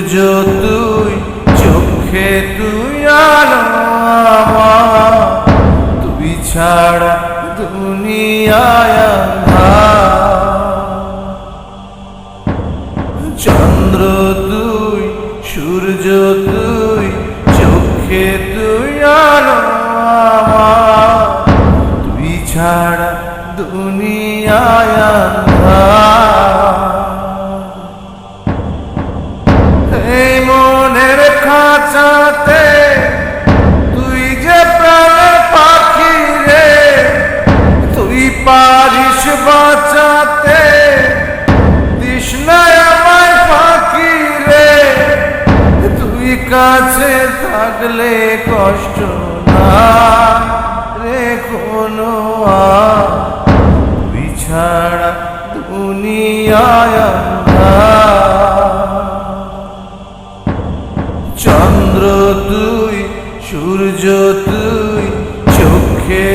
সূর্য তুই, চোখে তুই আলো আমার, তুই ছাড়া দুনিয়ায় আঁধার। চন্দ্র তুই, সূর্য তুই, চোখে তুই আলো আমার, তুই ছাড়া দুনিয়ায় আঁধার। এই মনের খাঁচাতে তুই যে প্রাণের পাখি রে, তুই পারিস বাঁচাতে, তৃষ্ণায় আমায় ফাঁকি রে। তুই কাছে থাকলে কষ্ট না রে কোনো, তুই ছাড়া দুনিয়ায় আঁধার। চন্দ্র তুই, সূর্য তুই, চোখে